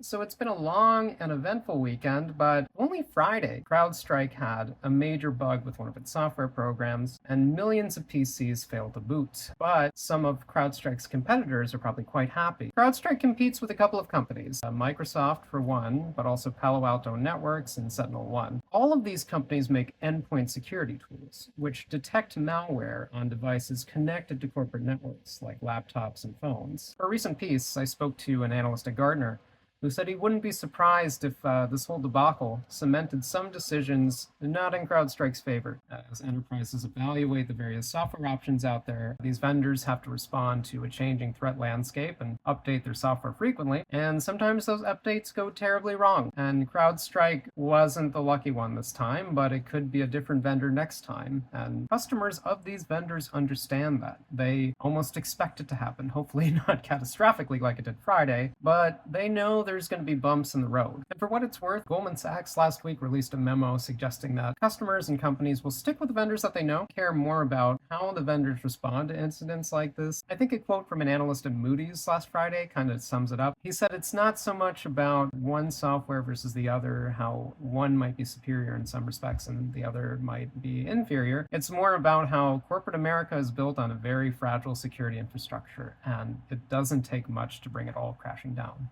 So it's been a long and eventful weekend, but only Friday, CrowdStrike had a major bug with one of its software programs, and millions of PCs failed to boot. But some of CrowdStrike's competitors are probably quite happy. CrowdStrike competes with a couple of companies, Microsoft for one, but also Palo Alto Networks and SentinelOne. All of these companies make endpoint security tools, which detect malware on devices connected to corporate networks, like laptops and phones. For a recent piece, I spoke to an analyst at Gartner who said he wouldn't be surprised if this whole debacle cemented some decisions not in CrowdStrike's favor. As enterprises evaluate the various software options out there, these vendors have to respond to a changing threat landscape and update their software frequently, and sometimes those updates go terribly wrong. And CrowdStrike wasn't the lucky one this time, but it could be a different vendor next time, and customers of these vendors understand that. They almost expect it to happen, hopefully not catastrophically like it did Friday, but they know there's going to be bumps in the road. And for what it's worth, Goldman Sachs last week released a memo suggesting that customers and companies will stick with the vendors that they know, care more about how the vendors respond to incidents like this. I think a quote from an analyst at Moody's last Friday kind of sums it up. He said it's not so much about one software versus the other, how one might be superior in some respects and the other might be inferior. It's more about how corporate America is built on a very fragile security infrastructure, and it doesn't take much to bring it all crashing down.